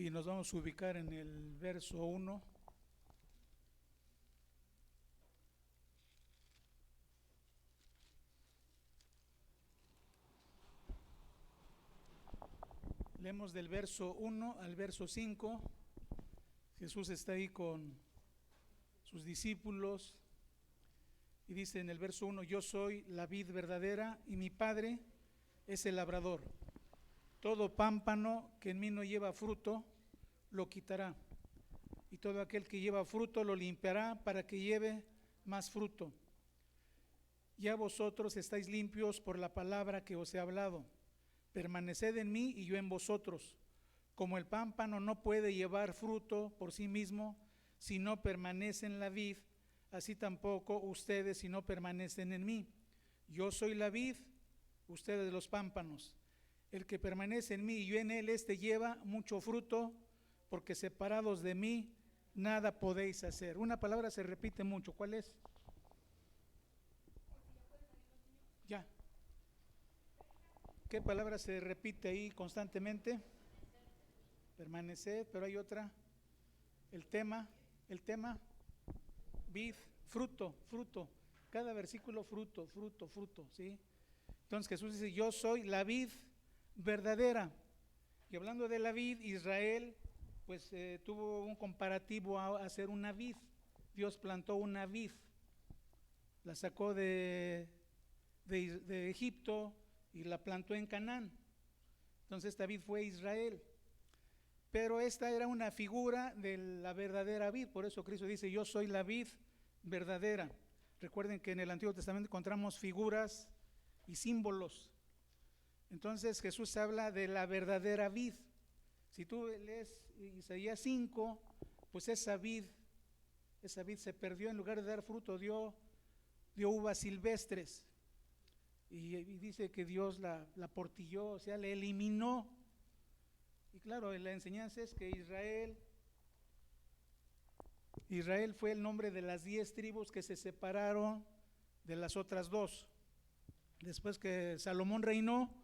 y nos vamos a ubicar en el verso 1. Leemos del verso 1 al verso 5. Jesús está ahí con sus discípulos y dice en el verso 1: yo soy la vid verdadera y mi Padre es el labrador. Todo pámpano que en mí no lleva fruto, lo quitará, y todo aquel que lleva fruto lo limpiará para que lleve más fruto. Ya vosotros estáis limpios por la palabra que os he hablado. Permaneced en mí y yo en vosotros. Como el pámpano no puede llevar fruto por sí mismo si no permanece en la vid, así tampoco ustedes si no permanecen en mí. Yo soy la vid, ustedes los pámpanos. El que permanece en mí y yo en él, este lleva mucho fruto, porque separados de mí nada podéis hacer. Una palabra se repite mucho. ¿Cuál es? Ya. ¿Qué palabra se repite ahí constantemente? Permanecer, pero hay otra. El tema, vid, fruto. Cada versículo fruto, ¿sí? Entonces Jesús dice: yo soy la vid verdadera. Y hablando de la vid, Israel pues tuvo un comparativo a hacer una vid. Dios plantó una vid, la sacó de Egipto y la plantó en Canaán. Entonces esta vid fue Israel, pero esta era una figura de la verdadera vid. Por eso Cristo dice: yo soy la vid verdadera. Recuerden que en el Antiguo Testamento encontramos figuras y símbolos. Entonces Jesús habla de la verdadera vid. Si tú lees Isaías 5, pues esa vid se perdió. En lugar de dar fruto, dio uvas silvestres. Y dice que Dios la portilló, o sea, le eliminó. Y claro, la enseñanza es que Israel fue el nombre de las 10 tribus que se separaron de las otras 2. Después que Salomón reinó,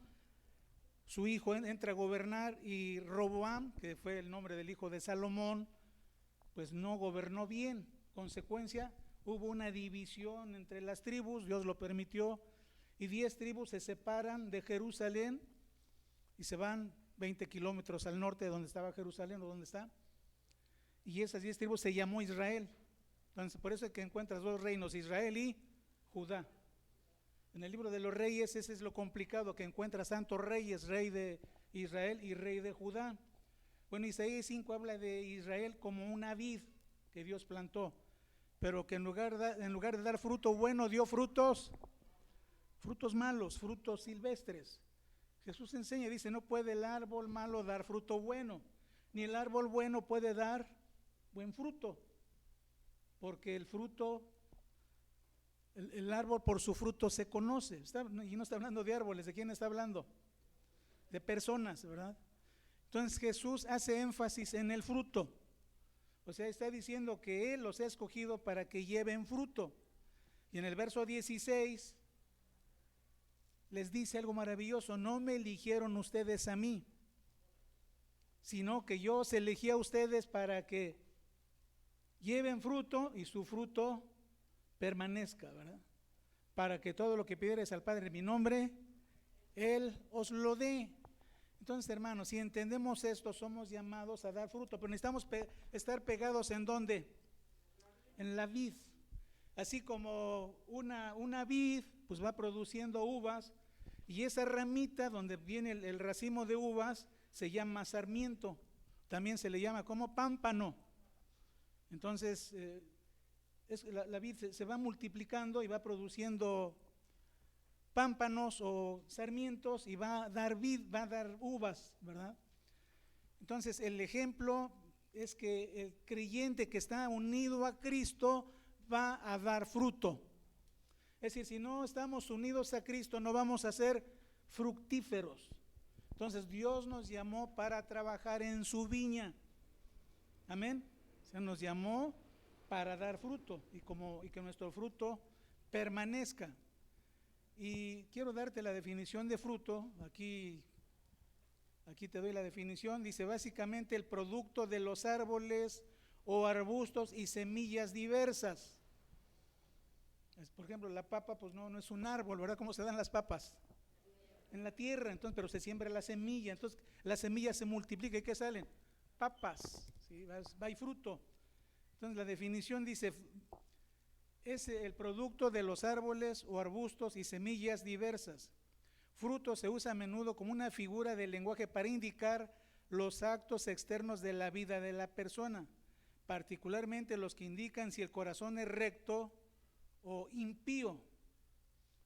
su hijo entra a gobernar, y Roboam, que fue el nombre del hijo de Salomón, pues no gobernó bien. Consecuencia, hubo una división entre las tribus, Dios lo permitió, y 10 tribus se separan de Jerusalén y se van 20 kilómetros al norte de donde estaba Jerusalén, o donde está, y esas 10 tribus se llamó Israel. Entonces por eso es que encuentras 2 reinos, Israel y Judá. En el libro de los reyes ese es lo complicado, que encuentras tantos reyes, rey de Israel y rey de Judá. Bueno, Isaías 5 habla de Israel como una vid que Dios plantó, pero que en lugar de dar fruto bueno, dio frutos malos, frutos silvestres. Jesús enseña, dice: no puede el árbol malo dar fruto bueno, ni el árbol bueno puede dar buen fruto, porque el árbol por su fruto se conoce. Y no está hablando de árboles. ¿De quién está hablando? De personas, ¿verdad? Entonces Jesús hace énfasis en el fruto. O sea, está diciendo que Él los ha escogido para que lleven fruto. Y en el verso 16 les dice algo maravilloso: no me eligieron ustedes a mí, sino que yo os elegí a ustedes para que lleven fruto y su fruto permanezca, ¿verdad? Para que todo lo que pidieres al Padre en mi nombre, Él os lo dé. Entonces, hermanos, si entendemos esto, somos llamados a dar fruto, pero necesitamos estar pegados ¿en dónde? En la vid. Así como una vid pues va produciendo uvas, y esa ramita donde viene el racimo de uvas se llama sarmiento, también se le llama como pámpano. Entonces la vid se va multiplicando y va produciendo pámpanos o sarmientos, y va a dar uvas, ¿verdad? Entonces el ejemplo es que el creyente que está unido a Cristo va a dar fruto. Es decir, si no estamos unidos a Cristo, no vamos a ser fructíferos. Entonces Dios nos llamó para trabajar en su viña. Amén. O sea, nos llamó para dar fruto, y que nuestro fruto permanezca. Y quiero darte la definición de fruto. Aquí Aquí te doy la definición, dice básicamente el producto de los árboles o arbustos y semillas diversas. Por ejemplo, la papa pues no es un árbol, ¿verdad? ¿Cómo se dan las papas? En la tierra, entonces, pero se siembra la semilla, entonces la semilla se multiplica, ¿y qué salen? Papas, ¿sí? Va y fruto. Entonces la definición dice, es el producto de los árboles o arbustos y semillas diversas. Fruto se usa a menudo como una figura del lenguaje para indicar los actos externos de la vida de la persona, particularmente los que indican si el corazón es recto o impío.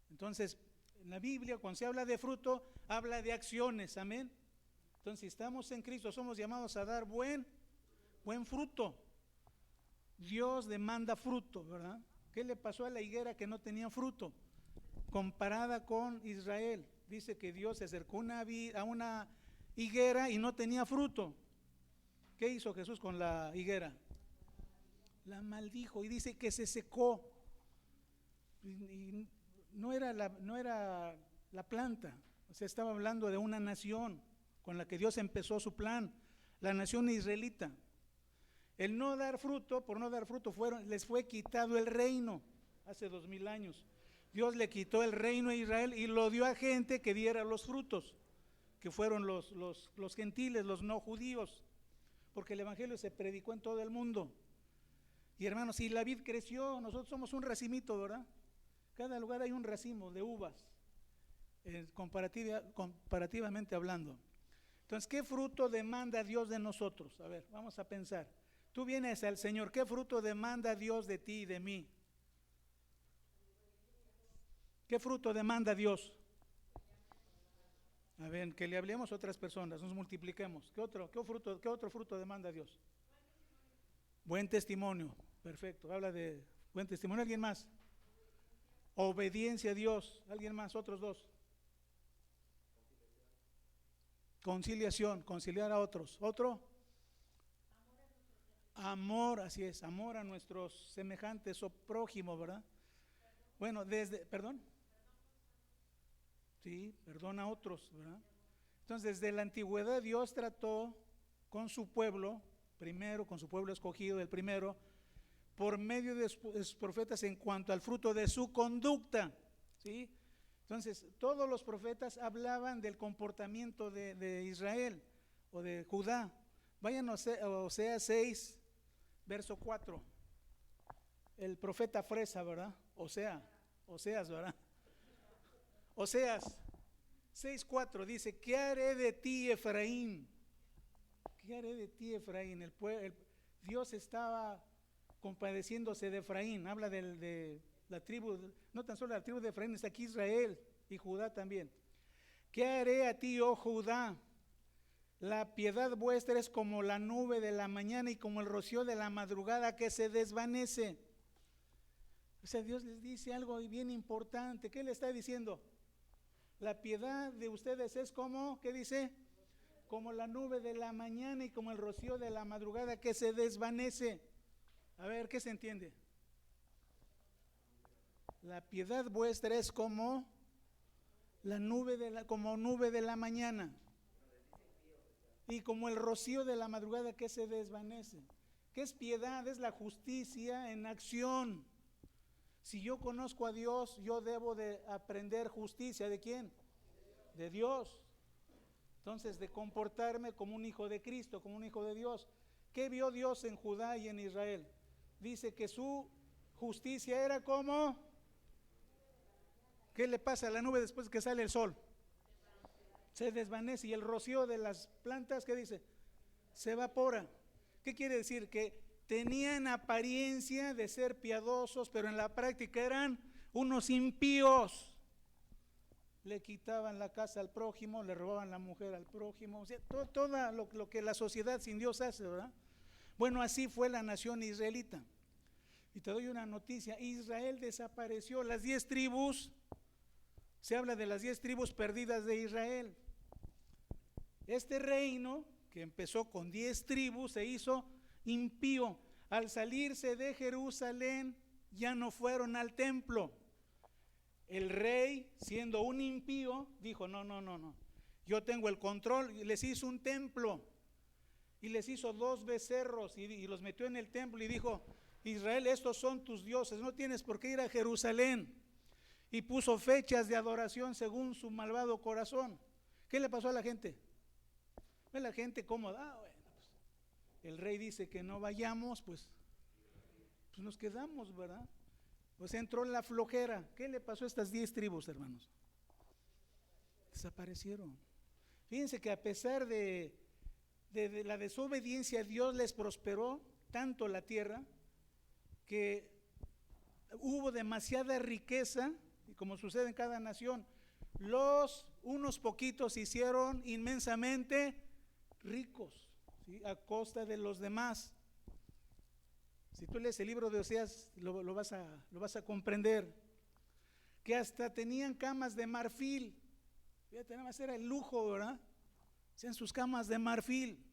Entonces, en la Biblia, cuando se habla de fruto, habla de acciones, amén. Entonces, si estamos en Cristo, somos llamados a dar buen fruto. Dios demanda fruto, ¿verdad? ¿Qué le pasó a la higuera que no tenía fruto? Comparada con Israel, dice que Dios se acercó a una higuera y no tenía fruto. ¿Qué hizo Jesús con la higuera? La maldijo y dice que se secó. Y no era la planta, o sea, estaba hablando de una nación con la que Dios empezó su plan, la nación israelita. El no dar fruto, por no dar fruto, les fue quitado el reino hace 2000 años. Dios le quitó el reino a Israel y lo dio a gente que diera los frutos, que fueron los gentiles, los no judíos, porque el evangelio se predicó en todo el mundo. Y hermanos, si la vid creció, nosotros somos un racimito, ¿verdad? Cada lugar hay un racimo de uvas, comparativamente hablando. Entonces, ¿qué fruto demanda Dios de nosotros? A ver, vamos a pensar. Tú vienes al Señor, ¿qué fruto demanda Dios de ti y de mí? ¿Qué fruto demanda Dios? A ver, que le hablemos a otras personas, nos multipliquemos. ¿Qué otro fruto demanda Dios? Buen testimonio, perfecto. Habla de buen testimonio. ¿Alguien más? Obediencia a Dios. ¿Alguien más? Otros dos. Conciliación, conciliar a otros. ¿Otro? Amor, así es, amor a nuestros semejantes o prójimos, ¿verdad? Bueno, perdón. Sí, perdona a otros, ¿verdad? Entonces, desde la antigüedad Dios trató con su pueblo, primero, con su pueblo escogido, el primero, por medio de sus profetas en cuanto al fruto de su conducta, ¿sí? Entonces, todos los profetas hablaban del comportamiento de Israel o de Judá. Vayan a Oseas 6, verso 4. El profeta fresa, ¿verdad? Oseas, ¿verdad? Oseas 6:4 dice, ¿qué haré de ti, Efraín? ¿Qué haré de ti, Efraín? Dios estaba compadeciéndose de Efraín, habla de la tribu, no tan solo la tribu de Efraín, está aquí Israel y Judá también. ¿Qué haré a ti, oh Judá? La piedad vuestra es como la nube de la mañana y como el rocío de la madrugada que se desvanece. O sea, Dios les dice algo bien importante. ¿Qué le está diciendo? La piedad de ustedes es como, ¿qué dice? Como la nube de la mañana y como el rocío de la madrugada que se desvanece. A ver, ¿qué se entiende? La piedad vuestra es como la como nube de la mañana y como el rocío de la madrugada que se desvanece. ¿Qué es piedad? Es la justicia en acción. Si yo conozco a Dios, yo debo de aprender justicia. ¿De quién? De Dios. Entonces, de comportarme como un hijo de Cristo, como un hijo de Dios. ¿Qué vio Dios en Judá y en Israel? Dice que su justicia era como, ¿qué le pasa a la nube después que sale el sol? Se desvanece. Y el rocío de las plantas, ¿qué dice? Se evapora. ¿Qué quiere decir? Que tenían apariencia de ser piadosos, pero en la práctica eran unos impíos. Le quitaban la casa al prójimo, le robaban la mujer al prójimo, o sea, todo lo que la sociedad sin Dios hace, ¿verdad? Bueno, así fue la nación israelita. Y te doy una noticia, Israel desapareció, las 10 tribus, se habla de las 10 tribus perdidas de Israel. Este reino, que empezó con 10 tribus, se hizo impío. Al salirse de Jerusalén, ya no fueron al templo. El rey, siendo un impío, dijo, no, yo tengo el control. Y les hizo un templo y les hizo 2 becerros y los metió en el templo y dijo: Israel, estos son tus dioses, no tienes por qué ir a Jerusalén. Y puso fechas de adoración según su malvado corazón. ¿Qué le pasó a la gente? ¿Ve la gente cómoda? Bueno, pues, el rey dice que no vayamos, pues nos quedamos, ¿verdad? Pues entró la flojera. ¿Qué le pasó a estas 10 tribus, hermanos? Desaparecieron. Fíjense que a pesar de la desobediencia, Dios les prosperó tanto la tierra que hubo demasiada riqueza, y como sucede en cada nación, unos poquitos se hicieron inmensamente ricos, ¿sí?, a costa de los demás. Si tú lees el libro de Oseas, lo vas a comprender, que hasta tenían camas de marfil. Fíjate, nada más era el lujo, ¿verdad? Hacían sus camas de marfil.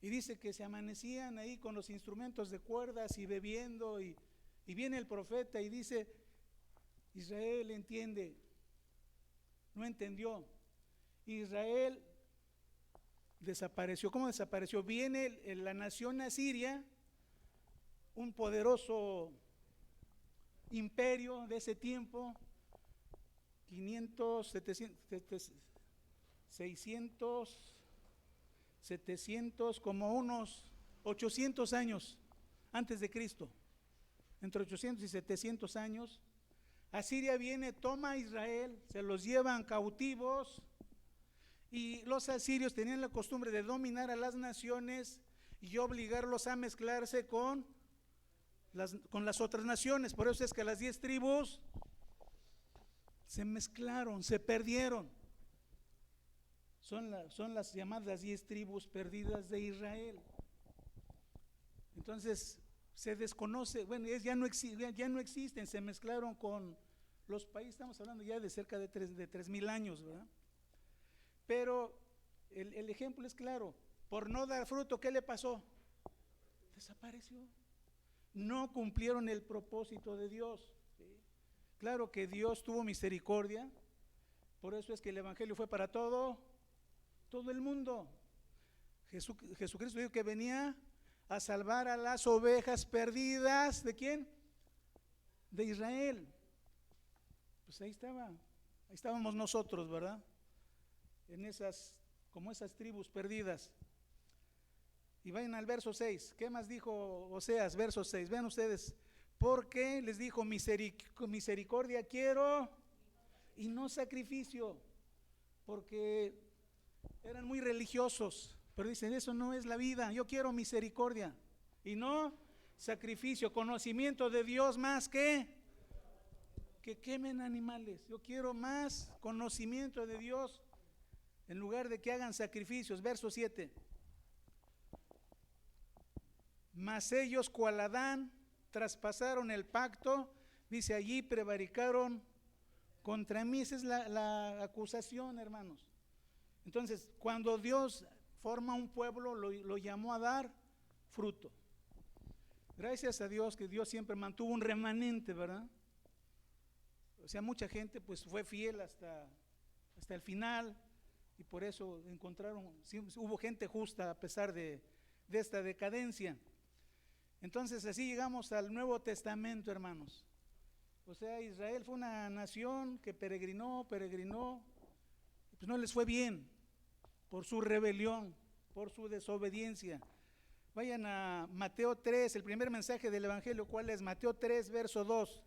Y dice que se amanecían ahí con los instrumentos de cuerdas y bebiendo, y viene el profeta y dice: Israel entiende. No entendió. Israel desapareció. ¿Cómo desapareció? Viene la nación asiria, un poderoso imperio de ese tiempo, 500, 600, 700, como unos 800 años antes de Cristo, entre 800 y 700 años. Asiria viene, toma a Israel, se los llevan cautivos, y los asirios tenían la costumbre de dominar a las naciones y obligarlos a mezclarse con las otras naciones. Por eso es que las 10 tribus se mezclaron, se perdieron. Son las llamadas 10 tribus perdidas de Israel. Entonces se desconoce, bueno, ya no existen, se mezclaron con los países. Estamos hablando ya de cerca de 3,000 años, ¿verdad? Pero el ejemplo es claro. Por no dar fruto, ¿qué le pasó? Desapareció. No cumplieron el propósito de Dios, ¿sí? Claro que Dios tuvo misericordia. Por eso es que el evangelio fue para todo el mundo. Jesucristo dijo que venía a salvar a las ovejas perdidas. ¿De quién? De Israel. Pues ahí estábamos nosotros, ¿verdad? Como esas tribus perdidas. Y vayan al verso 6. ¿Qué más dijo Oseas? Verso 6. Vean ustedes. Porque les dijo: misericordia quiero y no sacrificio. Porque eran muy religiosos, pero dicen: eso no es la vida, yo quiero misericordia y no sacrificio, conocimiento de Dios más que quemen animales. Yo quiero más conocimiento de Dios en lugar de que hagan sacrificios. Verso 7. Mas ellos, cual Adán, traspasaron el pacto, dice allí, prevaricaron contra mí. Esa es la acusación, hermanos. Entonces, cuando Dios forma un pueblo, lo llamó a dar fruto. Gracias a Dios que Dios siempre mantuvo un remanente, ¿verdad? O sea, mucha gente pues fue fiel hasta el final, y por eso hubo gente justa a pesar de esta decadencia. Entonces así llegamos al Nuevo Testamento, hermanos. O sea, Israel fue una nación que peregrinó, pues no les fue bien por su rebelión, por su desobediencia. Vayan a Mateo 3, el primer mensaje del evangelio. ¿Cuál es? Mateo 3, verso 2.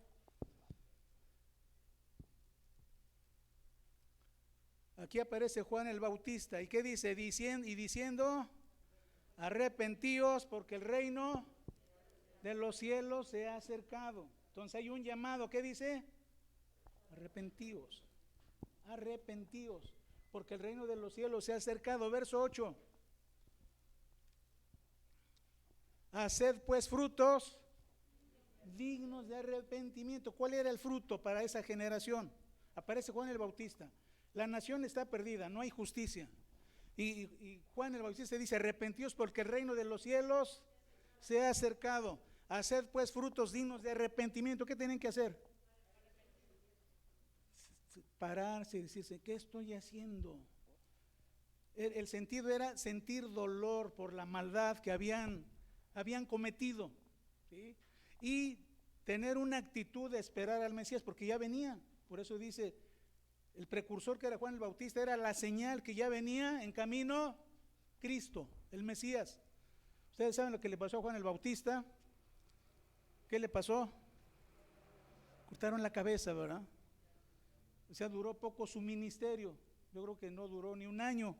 Aquí aparece Juan el Bautista. ¿Y qué dice? Diciendo: arrepentíos, porque el reino de los cielos se ha acercado. Entonces hay un llamado. ¿Qué dice? Arrepentíos, porque el reino de los cielos se ha acercado. Verso 8. Haced pues frutos dignos de arrepentimiento. ¿Cuál era el fruto para esa generación? Aparece Juan el Bautista. La nación está perdida, no hay justicia. Y Juan el Bautista dice: arrepentíos, porque el reino de los cielos se ha acercado. Haced pues frutos dignos de arrepentimiento. ¿Qué tienen que hacer? pararse y decirse, ¿qué estoy haciendo? El sentido era sentir dolor por la maldad que habían cometido, ¿sí? Y tener una actitud de esperar al Mesías, porque ya venía. Por eso dice, el precursor que era Juan el Bautista era la señal que ya venía en camino Cristo, el Mesías. Ustedes saben lo que le pasó a Juan el Bautista. ¿Qué le pasó? Cortaron la cabeza, ¿verdad? O sea, duró poco su ministerio. Yo creo que no duró ni un año.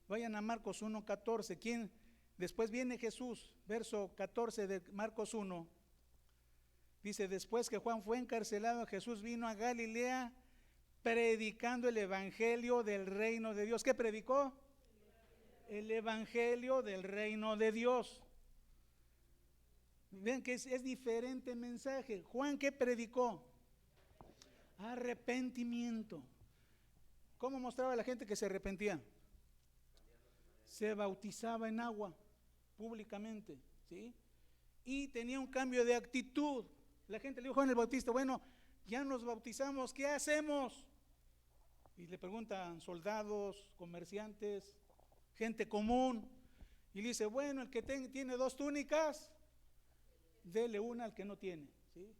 Vayan a Marcos 1:14. ¿Quién? Después viene Jesús, verso 14 de Marcos 1. Dice, después que Juan fue encarcelado, Jesús vino a Galilea predicando el evangelio del reino de Dios. ¿Qué predicó? El evangelio del reino de Dios. Ven que es diferente mensaje. Juan, ¿qué predicó? Arrepentimiento. ¿Cómo mostraba a la gente que se arrepentía? Se bautizaba en agua públicamente, ¿sí? Y tenía un cambio de actitud. La gente le dijo a Juan el Bautista, bueno, ya nos bautizamos, ¿qué hacemos? Y le preguntan soldados, comerciantes, gente común, y le dice, bueno, el que tiene 2 túnicas, dele una al que no tiene, ¿sí?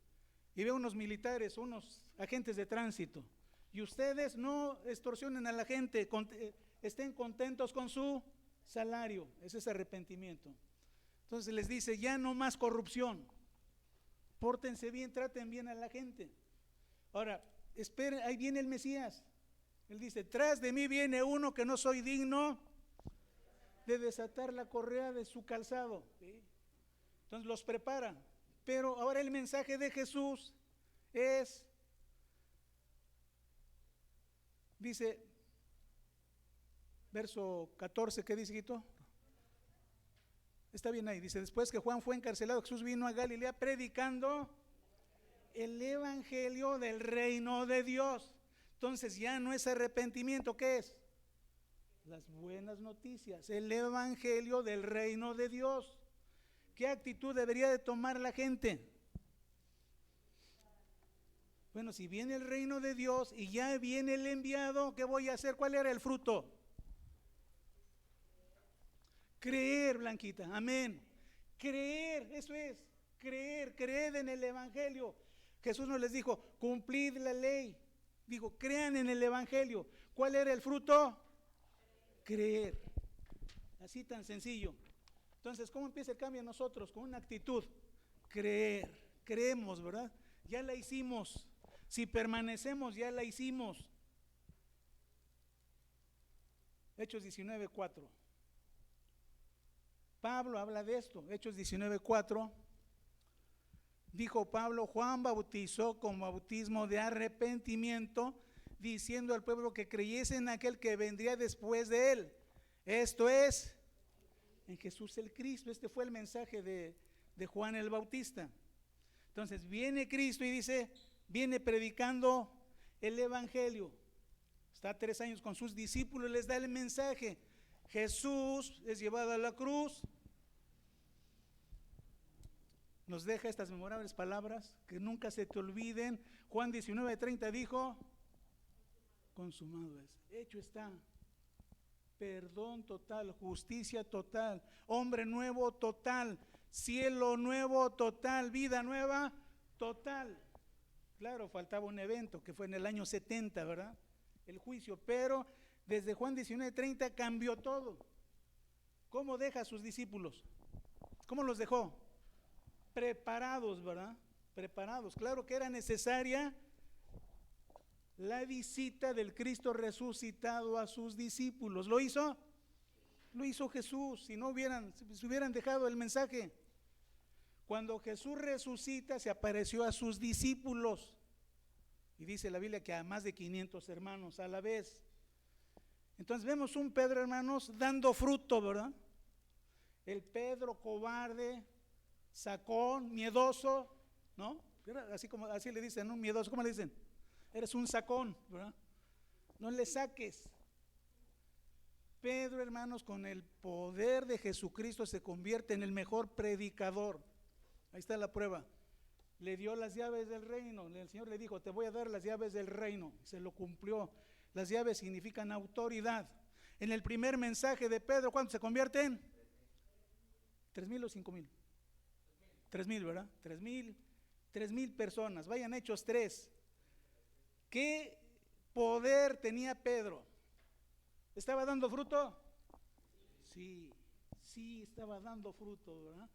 Y ve unos militares, unos agentes de tránsito, y ustedes no extorsionen a la gente, estén contentos con su salario. Ese es arrepentimiento. Entonces les dice, ya no más corrupción, pórtense bien, traten bien a la gente. Ahora, esperen, ahí viene el Mesías. Él dice, tras de mí viene uno que no soy digno de desatar la correa de su calzado, ¿sí? Entonces los prepara. Pero ahora el mensaje de Jesús es, dice, verso 14, ¿qué dice, Guito? Está bien ahí, dice, después que Juan fue encarcelado, Jesús vino a Galilea predicando el evangelio del reino de Dios. Entonces ya no es arrepentimiento, ¿qué es? Las buenas noticias, el evangelio del reino de Dios. ¿Qué actitud debería de tomar la gente? Bueno, si viene el reino de Dios y ya viene el enviado, ¿qué voy a hacer? ¿Cuál era el fruto? Creer, Blanquita, amén. Creer, eso es, creed en el evangelio. Jesús no les dijo, cumplid la ley. Dijo, crean en el evangelio. ¿Cuál era el fruto? Creer. Así tan sencillo. Entonces, ¿cómo empieza el cambio en nosotros? Con una actitud, creer. Creemos, ¿verdad? Ya la hicimos. Si permanecemos, ya la hicimos. Hechos 19:4. Pablo habla de esto. Hechos 19:4. Dijo Pablo, Juan bautizó con bautismo de arrepentimiento, diciendo al pueblo que creyese en aquel que vendría después de él. Esto es, en Jesús el Cristo. Este fue el mensaje de Juan el Bautista. Entonces viene Cristo y dice, viene predicando el evangelio. Está 3 años con sus discípulos, les da el mensaje. Jesús es llevado a la cruz. Nos deja estas memorables palabras que nunca se te olviden. Juan 19:30 dijo, consumado es, hecho está. Perdón total, justicia total, hombre nuevo total, cielo nuevo total, vida nueva total. Claro, faltaba un evento que fue en el año 70, ¿verdad? El juicio, pero desde Juan 19:30 cambió todo. ¿Cómo deja a sus discípulos? ¿Cómo los dejó? Preparados, ¿verdad? Preparados. Claro que era necesaria la visita del Cristo resucitado a sus discípulos. ¿Lo hizo? Lo hizo Jesús. Si no se hubieran dejado el mensaje. Cuando Jesús resucita, se apareció a sus discípulos. Y dice la Biblia que a más de 500 hermanos a la vez. Entonces vemos un Pedro, hermanos, dando fruto, ¿verdad? El Pedro cobarde, sacón, miedoso, ¿no? Así le dicen, ¿no? Miedoso, ¿cómo le dicen? Eres un sacón, ¿verdad? No le saques. Pedro, hermanos, con el poder de Jesucristo se convierte en el mejor predicador. Ahí está la prueba. le dio las llaves del reino. El Señor le dijo, te voy a dar las llaves del reino. Se lo cumplió. Las llaves significan autoridad. En el primer mensaje de Pedro, ¿cuántos se convierten? 3,000 o 5,000. 3,000, ¿verdad? 3,000 personas. Vayan Hechos 3. ¿Qué poder tenía Pedro? ¿Estaba dando fruto? Sí, estaba dando fruto, ¿verdad?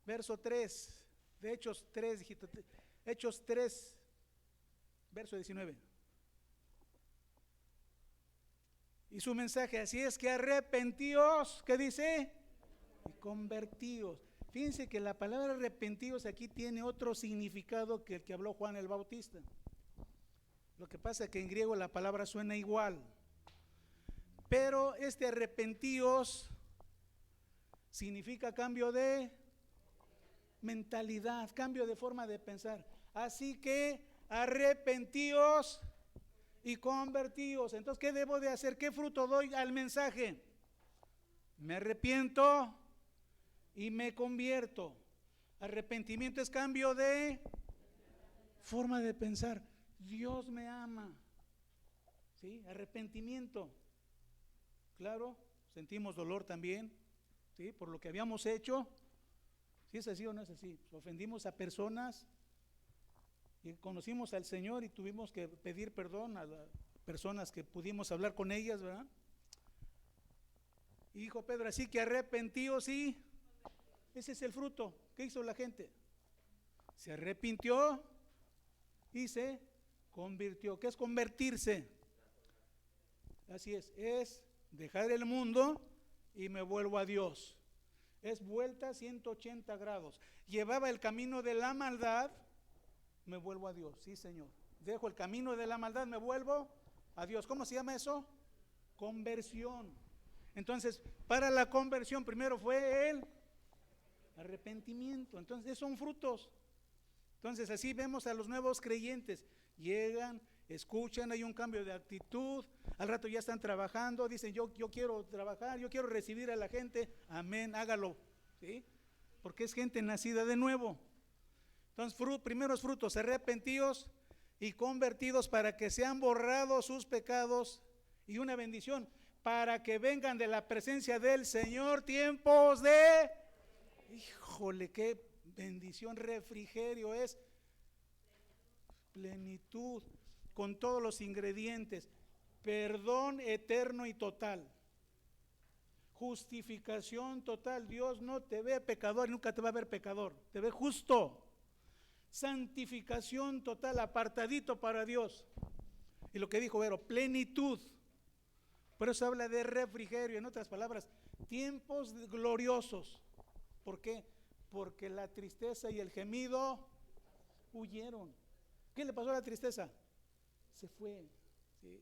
Verso 3 de Hechos 3, Hechos 3, verso 19. Y su mensaje, así es que arrepentíos, ¿qué dice? Y convertíos. Fíjense que la palabra arrepentíos aquí tiene otro significado que el que habló Juan el Bautista. Lo que pasa es que en griego la palabra suena igual. Pero este arrepentíos significa cambio de mentalidad, cambio de forma de pensar. Así que arrepentíos y convertíos. Entonces, ¿qué debo de hacer? ¿Qué fruto doy al mensaje? Me arrepiento y me convierto. Arrepentimiento es cambio de forma de pensar. Dios me ama. ¿Sí? Arrepentimiento. Claro, sentimos dolor también, ¿sí? Por lo que habíamos hecho. ¿Sí es así o no es así? Ofendimos a personas y conocimos al Señor y tuvimos que pedir perdón a las personas que pudimos hablar con ellas, ¿verdad? Y dijo Pedro, así que arrepentíos y ese es el fruto. ¿Qué hizo la gente? Se arrepintió y se convirtió. ¿Qué es convertirse? Así es dejar el mundo y me vuelvo a Dios. Es vuelta 180 grados. Llevaba el camino de la maldad, me vuelvo a Dios. Sí, Señor. Dejo el camino de la maldad, me vuelvo a Dios. ¿Cómo se llama eso? Conversión. Entonces, para la conversión primero fue el arrepentimiento. Entonces, son frutos. Entonces, así vemos a los nuevos creyentes. Llegan, escuchan, hay un cambio de actitud. Al rato ya están trabajando, dicen yo quiero trabajar, yo quiero recibir a la gente. Amén, hágalo, ¿sí? Porque es gente nacida de nuevo. Entonces, primeros frutos, arrepentidos y convertidos para que sean borrados sus pecados, y una bendición, para que vengan de la presencia del Señor tiempos de, híjole, qué bendición, refrigerio, es plenitud, con todos los ingredientes, perdón eterno y total, justificación total. Dios no te ve pecador y nunca te va a ver pecador, te ve justo. Santificación total, apartadito para Dios. Y lo que dijo Vero, plenitud. Por eso habla de refrigerio, en otras palabras, tiempos gloriosos. ¿Por qué? Porque la tristeza y el gemido huyeron. ¿Qué le pasó a la tristeza? Se fue, ¿sí?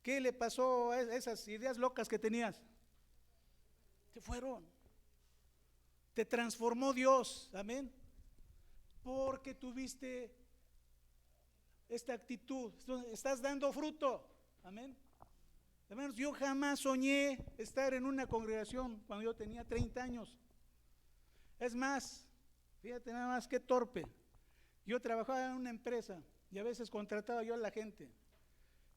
¿Qué le pasó a esas ideas locas que tenías? Se fueron. Te transformó Dios, amén. Porque tuviste esta actitud, estás dando fruto, amén. Hermanos, yo jamás soñé estar en una congregación cuando yo tenía 30 años. Es más, fíjate nada más qué torpe. Yo trabajaba en una empresa y a veces contrataba yo a la gente.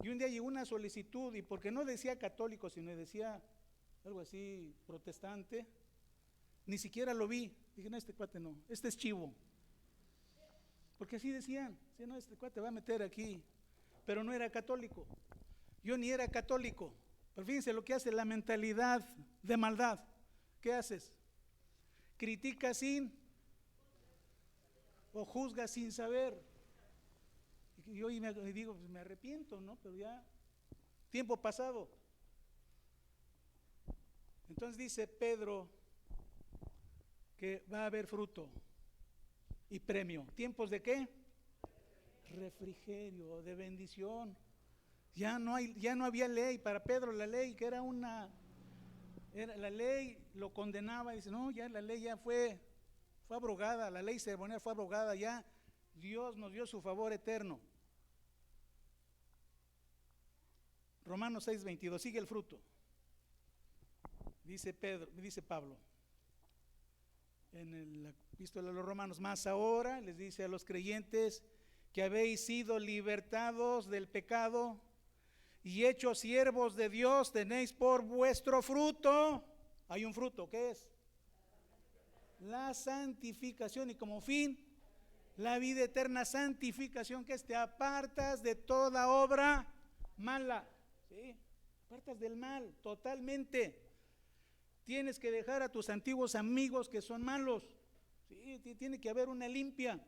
Y un día llegó una solicitud, y porque no decía católico, sino decía algo así protestante, ni siquiera lo vi. Dije, no, este cuate no, este es chivo. Porque así decían, sí, no, este cuate va a meter aquí, pero no era católico. Yo ni era católico, pero fíjense lo que hace la mentalidad de maldad. ¿Qué haces? Critica sin o juzga sin saber. Y yo me digo, pues me arrepiento, ¿no? Pero ya, tiempo pasado. Entonces dice Pedro que va a haber fruto y premio. ¿Tiempos de qué? Refrigerio, de bendición. Ya no había ley. Para Pedro la ley, que era la ley lo condenaba, y dice, no, ya la ley ya fue abrogada, la ley ceremonial fue abrogada, ya Dios nos dio su favor eterno. Romanos 6:22, sigue el fruto. Dice Pablo, la epístola a los Romanos, más ahora les dice a los creyentes que habéis sido libertados del pecado y hechos siervos de Dios, tenéis por vuestro fruto, hay un fruto, ¿qué es? La santificación, y como fin, la vida eterna. Santificación, que te apartas de toda obra mala, ¿sí? Apartas del mal, totalmente. Tienes que dejar a tus antiguos amigos que son malos, ¿sí? Tiene que haber una limpia.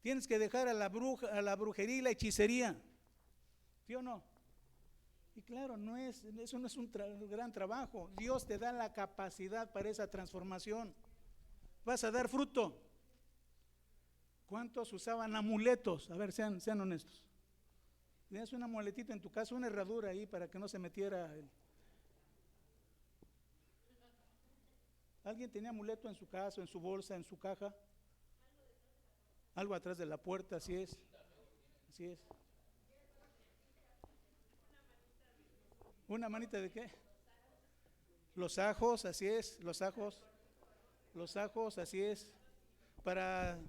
Tienes que dejar a la brujería y la hechicería, ¿sí o no? Y claro, eso no es un gran trabajo. Dios te da la capacidad para esa transformación. Vas a dar fruto. ¿Cuántos usaban amuletos? A ver, sean honestos. Tenías un amuletito en tu casa, una herradura ahí para que no se metiera ¿Alguien tenía amuleto en su casa, en su bolsa, en su caja? Algo atrás de la puerta, así es. Así es. ¿Una manita de qué? Los ajos, así es, los ajos, así es, para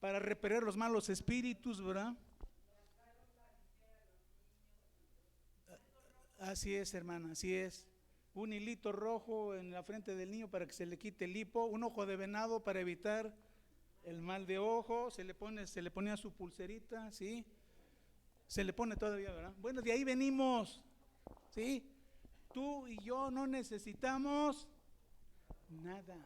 repeler los malos espíritus, ¿verdad? Así es, hermana, así es. Un hilito rojo en la frente del niño para que se le quite el hipo, un ojo de venado para evitar el mal de ojo, se le ponía su pulserita, ¿sí? Se le pone todavía, ¿verdad? Bueno, de ahí venimos, ¿sí? Tú y yo no necesitamos nada,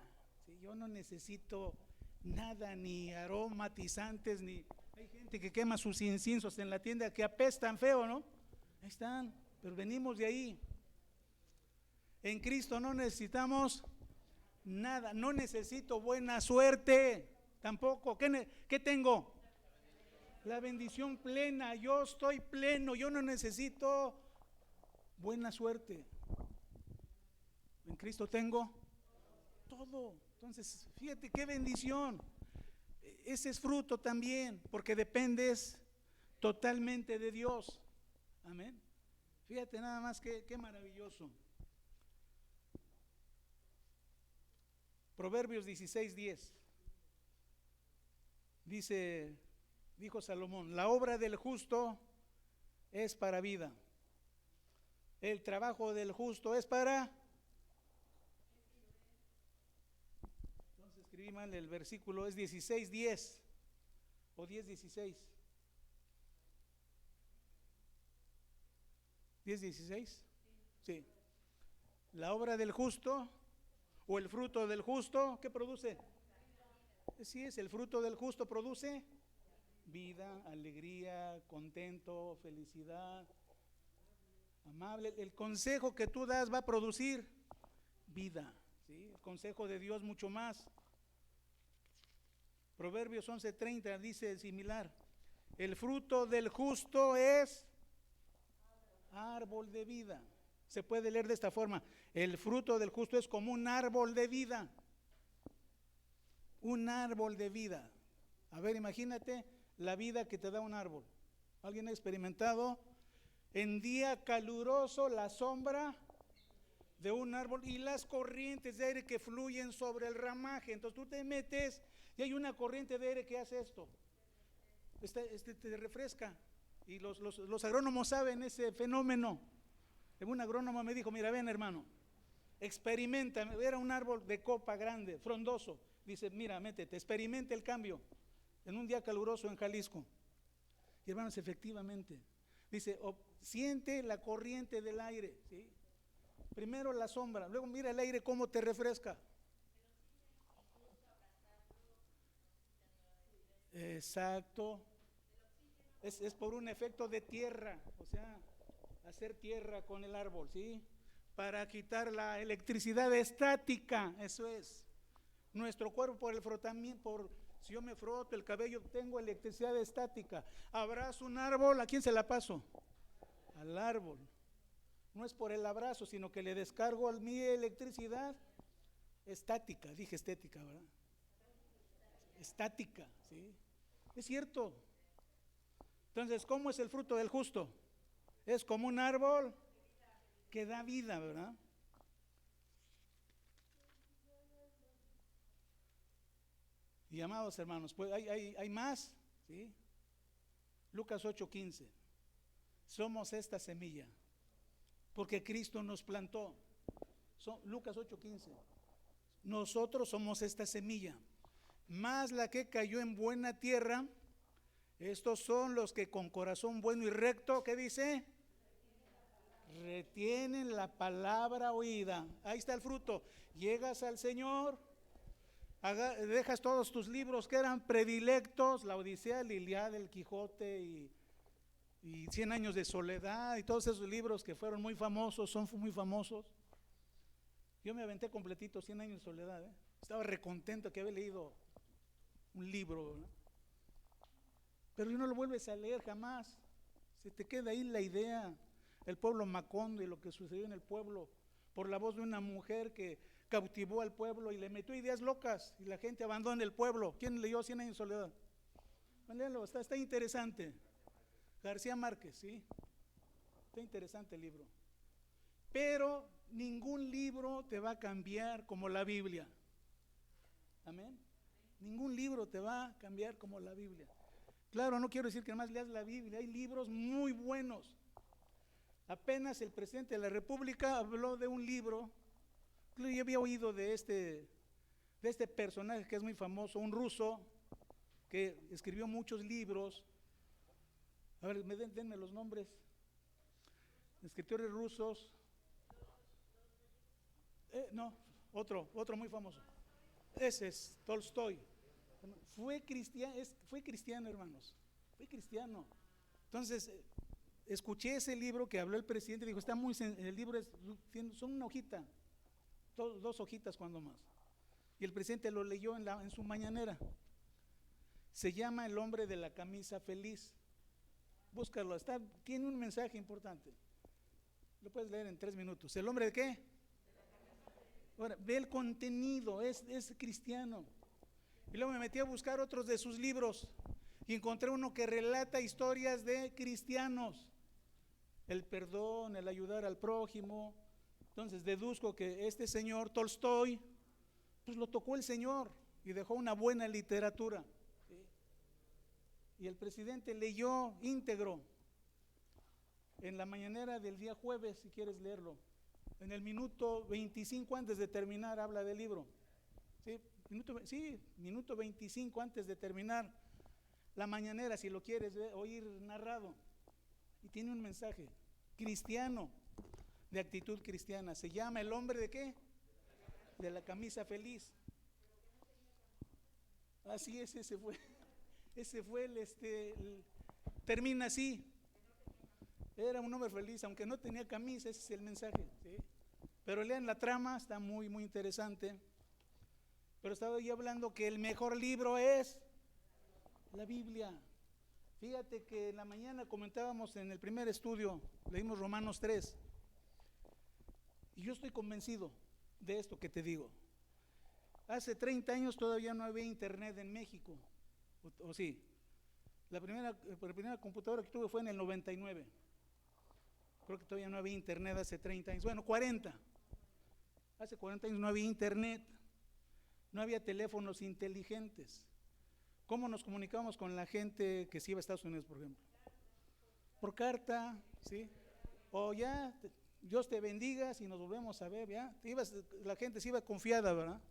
¿sí? Yo no necesito nada, ni aromatizantes, ni... Hay gente que quema sus inciensos en la tienda que apestan feo, ¿no? Ahí están, pero venimos de ahí. En Cristo no necesitamos nada, no necesito buena suerte, tampoco. ¿Qué tengo? La bendición plena, yo estoy pleno, yo no necesito buena suerte. En Cristo tengo todo. Entonces, fíjate qué bendición. Ese es fruto también, porque dependes totalmente de Dios. Amén. Fíjate nada más qué maravilloso. Proverbios 16:10. Dijo Salomón, la obra del justo es para vida. El trabajo del justo es para... Entonces escribí mal el versículo, es 16:10 o 10:16. 10:16. Sí. La obra del justo o el fruto del justo, ¿qué produce? Sí, es el fruto del justo, produce vida, alegría, contento, felicidad, amable. El consejo que tú das va a producir vida, ¿sí? El consejo de Dios mucho más. Proverbios 11:30 dice similar, el fruto del justo es árbol de vida. Se puede leer de esta forma, el fruto del justo es como un árbol de vida. Un árbol de vida. A ver, imagínate la vida que te da un árbol. ¿Alguien ha experimentado en día caluroso la sombra de un árbol y las corrientes de aire que fluyen sobre el ramaje? Entonces tú te metes y hay una corriente de aire que hace esto. Te refresca. Y los agrónomos saben ese fenómeno. Un agrónomo me dijo, mira, ven hermano, experimenta. Era un árbol de copa grande, frondoso. Dice, mira, métete, experimenta el cambio en un día caluroso en Jalisco. Y hermanos, efectivamente, dice, siente la corriente del aire, ¿sí? Primero la sombra, luego mira el aire cómo te refresca. Exacto. Es por un efecto de tierra, o sea, hacer tierra con el árbol, ¿sí? Para quitar la electricidad estática, eso es. Nuestro cuerpo por el frotamiento, si yo me froto el cabello, tengo electricidad estática. Abrazo un árbol, ¿a quién se la paso? Al árbol. No es por el abrazo, sino que le descargo a mi electricidad estática. Dije estética, ¿verdad? Estática, ¿sí? Es cierto. Entonces, ¿cómo es el fruto del justo? Es como un árbol que da vida, ¿verdad? Y amados hermanos, pues hay más, ¿sí? Lucas 8:15. Somos esta semilla, porque Cristo nos plantó. Lucas 8:15. Nosotros somos esta semilla, más la que cayó en buena tierra. Estos son los que con corazón bueno y recto, ¿qué dice? Retienen la palabra oída. Ahí está el fruto. Llegas al Señor, dejas todos tus libros que eran predilectos, la Odisea, la Ilíada, el Quijote y 100 años de soledad y todos esos libros que fueron muy famosos, son muy famosos. Yo me aventé completito 100 años de soledad, ¿eh? Estaba recontento que había leído un libro, ¿no? Pero no lo vuelves a leer jamás. Se te queda ahí la idea. El pueblo Macondo y lo que sucedió en el pueblo por la voz de una mujer que cautivó al pueblo y le metió ideas locas y la gente abandona el pueblo. ¿Quién leyó 100 años de soledad? Léalo, está interesante. García Márquez, ¿sí? Está interesante el libro. Pero ningún libro te va a cambiar como la Biblia. Amén. Ningún libro te va a cambiar como la Biblia. Claro, no quiero decir que nada más leas la Biblia, hay libros muy buenos. Apenas el presidente de la República habló de un libro, yo había oído de este personaje que es muy famoso, un ruso que escribió muchos libros. A ver, denme los nombres. Escritores rusos. No, otro muy famoso. Ese es Tolstoy. Fue cristiano, hermanos. Fue cristiano. Entonces, escuché ese libro que habló el presidente. Dijo, el libro son una hojita, dos hojitas cuando más. Y el presidente lo leyó en su mañanera. Se llama El hombre de la camisa feliz. Búscalo, tiene un mensaje importante. Lo puedes leer en 3 minutos. ¿El hombre de qué? Ahora, ve el contenido, es cristiano. Y luego me metí a buscar otros de sus libros y encontré uno que relata historias de cristianos. El perdón, el ayudar al prójimo. Entonces deduzco que este señor Tolstoy, pues lo tocó el Señor y dejó una buena literatura. ¿Sí? Y el presidente leyó íntegro en la mañanera del día jueves, si quieres leerlo. En el minuto 25 antes de terminar habla del libro. Minuto 25 antes de terminar la mañanera, si lo quieres oír narrado. Y tiene un mensaje cristiano, de actitud cristiana. Se llama El hombre de qué? De la camisa feliz. Así es, ese fue termina así. Era un hombre feliz, aunque no tenía camisa, ese es el mensaje, ¿sí? Pero lean la trama, está muy, muy interesante. Pero estaba yo hablando que el mejor libro es la Biblia. Fíjate que en la mañana comentábamos en el primer estudio, leímos Romanos 3. Y yo estoy convencido de esto que te digo. Hace 30 años todavía no había internet en México. ¿O sí? La primera computadora que tuve fue en el 99. Creo que todavía no había internet hace 30 años. Bueno, 40. Hace 40 años no había internet. No había teléfonos inteligentes. ¿Cómo nos comunicábamos con la gente que se iba a Estados Unidos, por ejemplo? Por carta, ¿sí? O ya, Dios te bendiga, si nos volvemos a ver, ya. La gente se iba confiada, ¿verdad?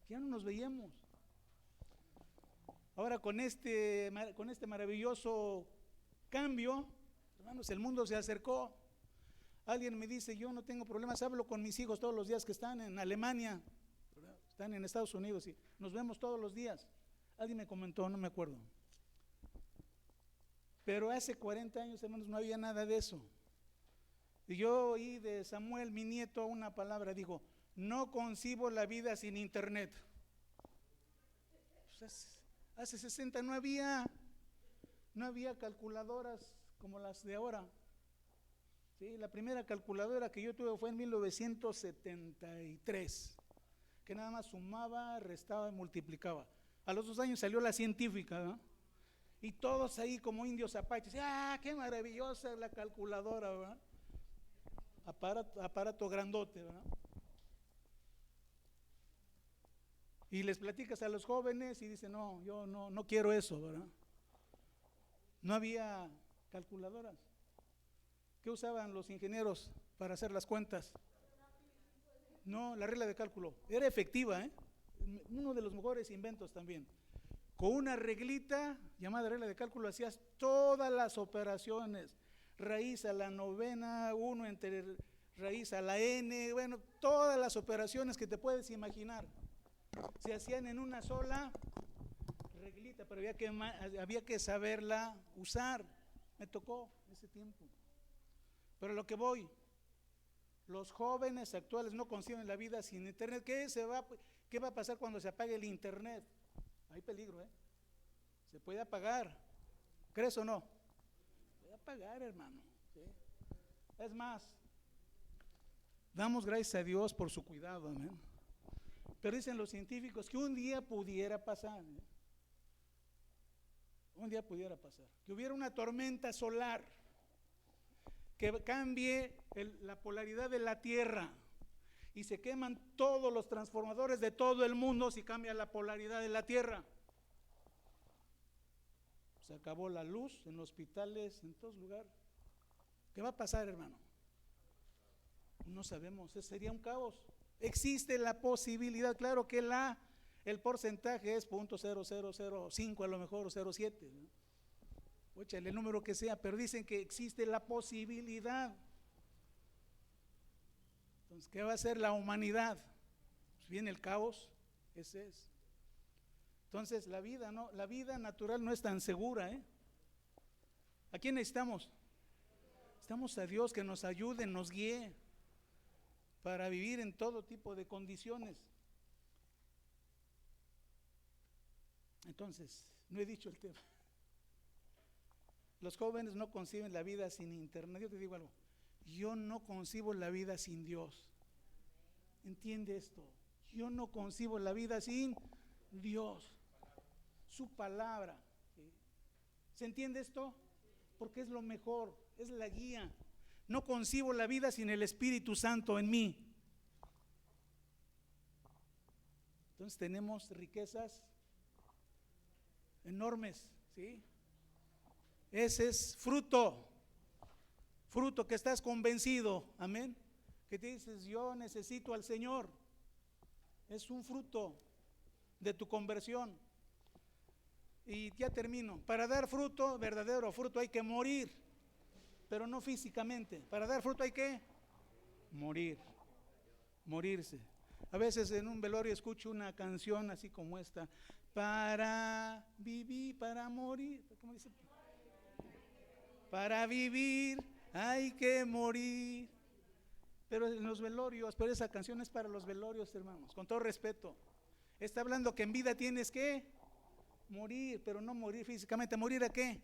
Ya no nos veíamos. Ahora con este maravilloso cambio, hermanos, el mundo se acercó. Alguien me dice, yo no tengo problemas, hablo con mis hijos todos los días que están en Alemania, ¿verdad? Están en Estados Unidos y nos vemos todos los días. Alguien me comentó, no me acuerdo. Pero hace 40 años, hermanos, no había nada de eso. Y yo oí de Samuel, mi nieto, una palabra, dijo, no concibo la vida sin internet. Pues hace 60 no había calculadoras como las de ahora. Sí, la primera calculadora que yo tuve fue en 1973, que nada más sumaba, restaba y multiplicaba. A los 2 años salió la científica, ¿no? Y todos ahí como indios apaches, qué maravillosa es la calculadora, ¿verdad? Aparato grandote, ¿verdad? Y les platicas a los jóvenes y dicen, no, yo no quiero eso, ¿verdad? No había calculadoras. ¿Qué usaban los ingenieros para hacer las cuentas? No, la regla de cálculo. Era efectiva, ¿eh? Uno de los mejores inventos también. Con una reglita llamada regla de cálculo hacías todas las operaciones. Raíz a la novena, 1 entre raíz a la n, bueno, todas las operaciones que te puedes imaginar. Se hacían en una sola reglita, pero había que saberla usar. Me tocó ese tiempo. Pero a lo que voy, los jóvenes actuales no conciben la vida sin internet. ¿Qué va a pasar cuando se apague el internet? Hay peligro, ¿eh? Se puede apagar. ¿Crees o no? Se puede apagar, hermano, ¿sí? Es más, damos gracias a Dios por su cuidado, amén. Pero dicen los científicos que un día pudiera pasar, ¿eh? Un día pudiera pasar, que hubiera una tormenta solar que cambie la polaridad de la Tierra y se queman todos los transformadores de todo el mundo si cambia la polaridad de la Tierra. Se acabó la luz en hospitales, en todos lugares. ¿Qué va a pasar, hermano? No sabemos, sería un caos. Existe la posibilidad, claro que el porcentaje es 0.0005 a lo mejor, o 0.7, ¿no? Échale el número que sea, pero dicen que existe la posibilidad. Entonces, ¿qué va a hacer la humanidad? Pues viene el caos, ese es. Entonces, la vida natural no es tan segura, ¿eh? ¿A quién necesitamos? Necesitamos a Dios que nos ayude, nos guíe para vivir en todo tipo de condiciones. Entonces, no he dicho el tema. Los jóvenes no conciben la vida sin internet. Yo te digo algo, yo no concibo la vida sin Dios. ¿Entiende esto? Yo no concibo la vida sin Dios, su palabra, ¿sí? ¿Se entiende esto? Porque es lo mejor, es la guía. No concibo la vida sin el Espíritu Santo en mí. Entonces tenemos riquezas enormes, ¿sí? Ese es fruto que estás convencido, amén, que te dices, yo necesito al Señor. Es un fruto de tu conversión. Y ya termino. Para dar fruto, verdadero fruto, hay que morir, pero no físicamente. Para dar fruto hay que morirse. A veces en un velorio escucho una canción así como esta: para vivir, para morir, ¿cómo dice? Para vivir hay que morir. Pero en los velorios, pero esa canción es para los velorios, hermanos, con todo respeto. Está hablando que en vida tienes que morir, pero no morir físicamente. ¿Morir a qué?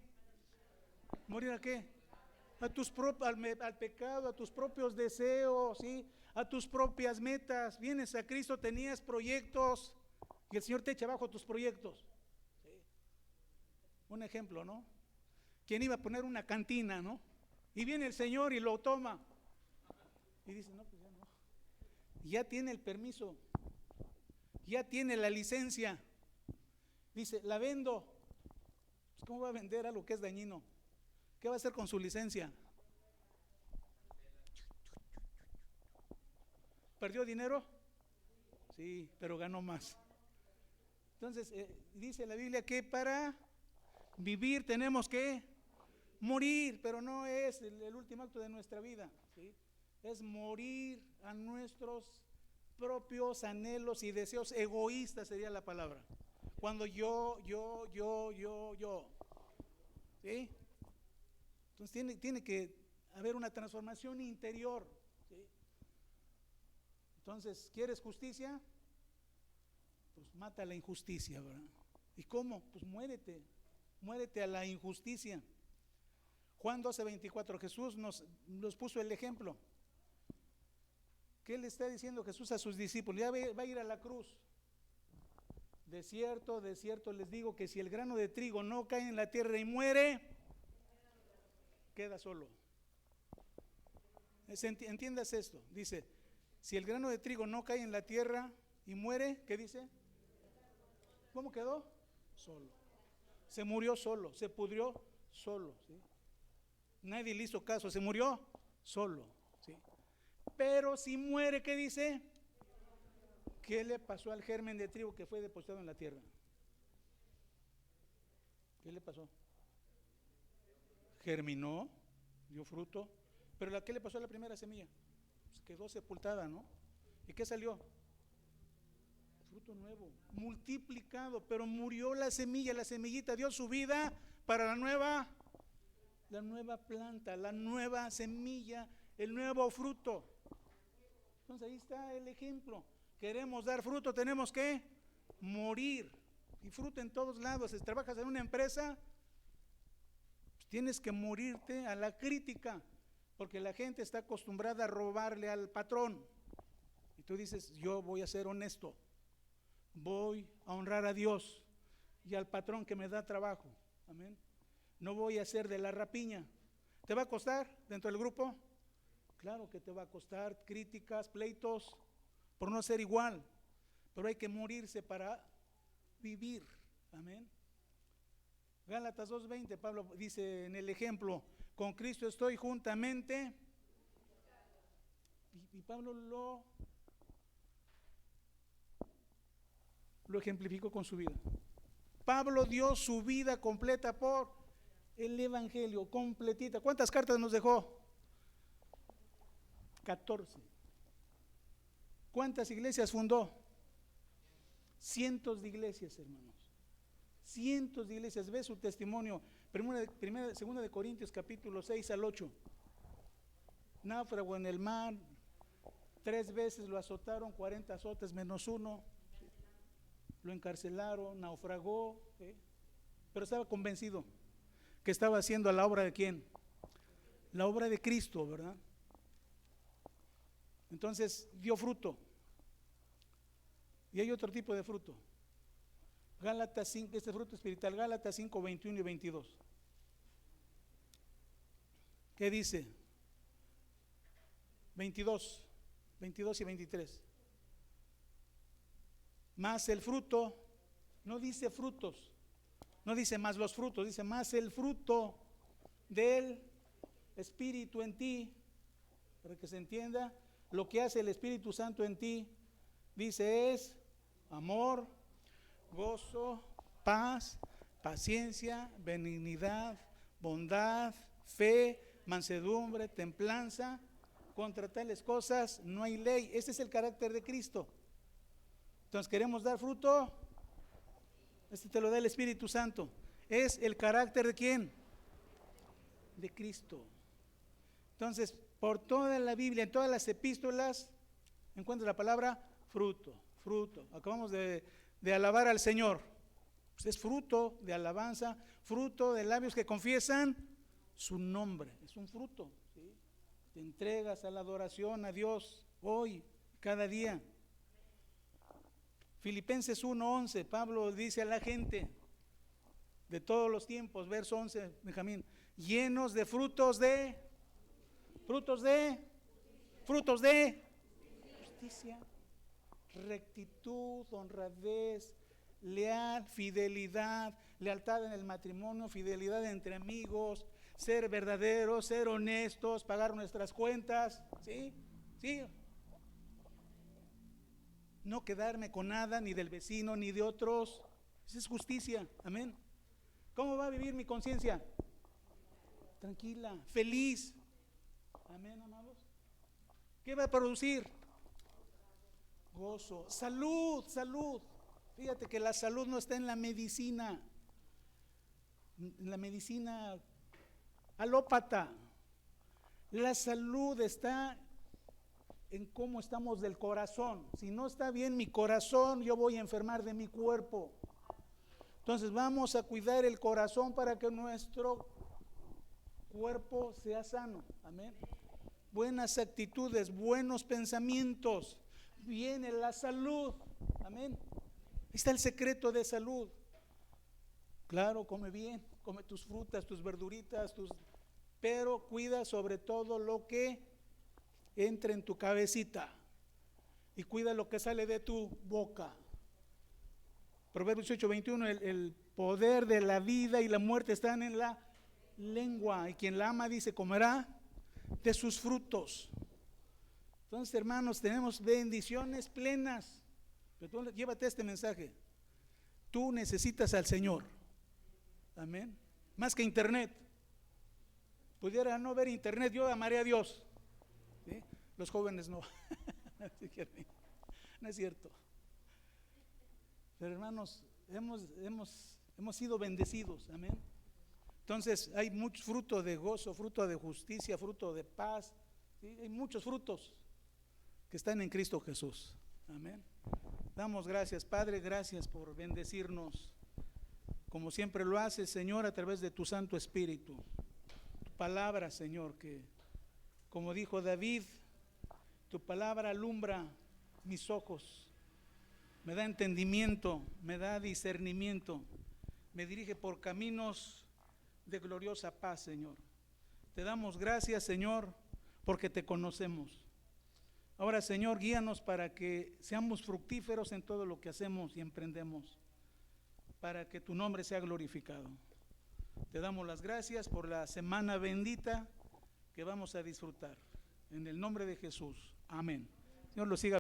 ¿Morir a qué? Al pecado, a tus propios deseos, ¿sí? A tus propias metas. Vienes a Cristo, tenías proyectos y el Señor te echa abajo tus proyectos, ¿sí? Un ejemplo, ¿no? ¿Quién iba a poner una cantina, no? Y viene el Señor y lo toma y dice, no, pues ya no. Ya tiene el permiso, ya tiene la licencia. Dice, la vendo. Pues, ¿cómo va a vender algo que es dañino? ¿Qué va a hacer con su licencia? ¿Perdió dinero? Sí, pero ganó más. Entonces, dice la Biblia que para vivir tenemos que morir, pero no es el último acto de nuestra vida, ¿sí? Es morir a nuestros propios anhelos y deseos egoístas, sería la palabra. Cuando yo, ¿sí? Entonces tiene que haber una transformación interior, ¿sí? Entonces, ¿quieres justicia? Pues mata la injusticia, ¿verdad? ¿Y cómo? Pues muérete a la injusticia. Juan 12:24, Jesús nos puso el ejemplo. ¿Qué le está diciendo Jesús a sus discípulos? Ya va a ir a la cruz. De cierto les digo que si el grano de trigo no cae en la tierra y muere, queda solo. Entiendas esto, dice, si el grano de trigo no cae en la tierra y muere, ¿qué dice? ¿Cómo quedó? Solo. Se murió solo, se pudrió solo, ¿sí? Nadie le hizo caso, se murió solo, ¿sí? Pero si muere, ¿qué dice? ¿Qué le pasó al germen de trigo que fue depositado en la tierra? ¿Qué le pasó? Germinó, dio fruto, pero ¿qué le pasó a la primera semilla? Pues quedó sepultada, ¿no? ¿Y qué salió? Fruto nuevo, multiplicado, pero murió la semilla, la semillita dio su vida para la nueva planta, la nueva semilla, el nuevo fruto. Entonces ahí está el ejemplo. Queremos dar fruto, tenemos que morir. Y fruto en todos lados. Si trabajas en una empresa, pues tienes que morirte a la crítica, porque la gente está acostumbrada a robarle al patrón. Y tú dices, yo voy a ser honesto, voy a honrar a Dios y al patrón que me da trabajo. Amén. No voy a hacer de la rapiña. ¿Te va a costar dentro del grupo? Claro que te va a costar críticas, pleitos, por no ser igual. Pero hay que morirse para vivir. Amén. Gálatas 2:20, Pablo dice en el ejemplo, con Cristo estoy juntamente. Y Pablo lo ejemplificó con su vida. Pablo dio su vida completa por el evangelio, completita. ¿Cuántas cartas nos dejó? 14. ¿Cuántas iglesias fundó? Cientos de iglesias, hermanos. Cientos de iglesias. Ve su testimonio. Segunda de Corintios capítulo 6 al 8. Náufrago en el mar. 3 veces lo azotaron, 40 azotes menos uno. Lo encarcelaron, naufragó, pero estaba convencido que estaba haciendo la obra de ¿quién? La obra de Cristo, ¿verdad? Entonces dio fruto. Y hay otro tipo de fruto. Gálatas 5, este fruto espiritual, Gálatas 5, 21 y 22. ¿Qué dice? 22 y 23. Más el fruto, no dice frutos, no dice más los frutos, dice más el fruto del Espíritu en ti, para que se entienda lo que hace el Espíritu Santo en ti. Dice es amor, gozo, paz, paciencia, benignidad, bondad, fe, mansedumbre, templanza. Contra tales cosas no hay ley. Ese es el carácter de Cristo. Entonces, ¿queremos dar fruto? Este te lo da el Espíritu Santo. Es el carácter de ¿quién? De Cristo. Entonces, por toda la Biblia, en todas las epístolas, encuentras la palabra fruto, fruto. Acabamos de alabar al Señor. Pues es fruto de alabanza, fruto de labios que confiesan su nombre. Es un fruto, ¿sí? Te entregas a la adoración a Dios hoy, cada día. Filipenses 1:11, Pablo dice a la gente de todos los tiempos, verso 11, Benjamín, llenos de frutos de justicia, rectitud, honradez, leal, fidelidad, lealtad en el matrimonio, fidelidad entre amigos, ser verdaderos, ser honestos, pagar nuestras cuentas, ¿sí? ¿Sí? No quedarme con nada, ni del vecino, ni de otros. Esa es justicia, amén. ¿Cómo va a vivir mi conciencia? Tranquila, feliz, amén, amados. ¿Qué va a producir? Gozo, salud. Fíjate que la salud no está en la medicina alópata. La salud está en cómo estamos del corazón. Si no está bien mi corazón, yo voy a enfermar de mi cuerpo. Entonces vamos a cuidar el corazón para que nuestro cuerpo sea sano. Amén. Buenas actitudes, buenos pensamientos, viene la salud. Amén. Ahí está el secreto de salud. Claro, come bien, come tus frutas, tus verduritas, pero cuida sobre todo lo que entra en tu cabecita y cuida lo que sale de tu boca. Proverbios 8:21, el poder de la vida y la muerte están en la lengua, y quien la ama, dice, comerá de sus frutos. Entonces, hermanos, tenemos bendiciones plenas. Pero tú llévate este mensaje. Tú necesitas al Señor. Amén. Más que internet. Pudiera no ver internet, yo amaré a Dios. ¿Sí? Los jóvenes no. No es cierto. Pero hermanos, hemos sido bendecidos. Amén. Entonces hay mucho fruto de gozo, fruto de justicia, fruto de paz. ¿Sí? Hay muchos frutos que están en Cristo Jesús. Amén. Damos gracias, Padre, gracias por bendecirnos, como siempre lo haces, Señor, a través de tu Santo Espíritu. Tu palabra, Señor, que como dijo David, tu palabra alumbra mis ojos, me da entendimiento, me da discernimiento, me dirige por caminos de gloriosa paz, Señor. Te damos gracias, Señor, porque te conocemos. Ahora, Señor, guíanos para que seamos fructíferos en todo lo que hacemos y emprendemos, para que tu nombre sea glorificado. Te damos las gracias por la semana bendita que vamos a disfrutar. En el nombre de Jesús. Amén. Señor, lo siga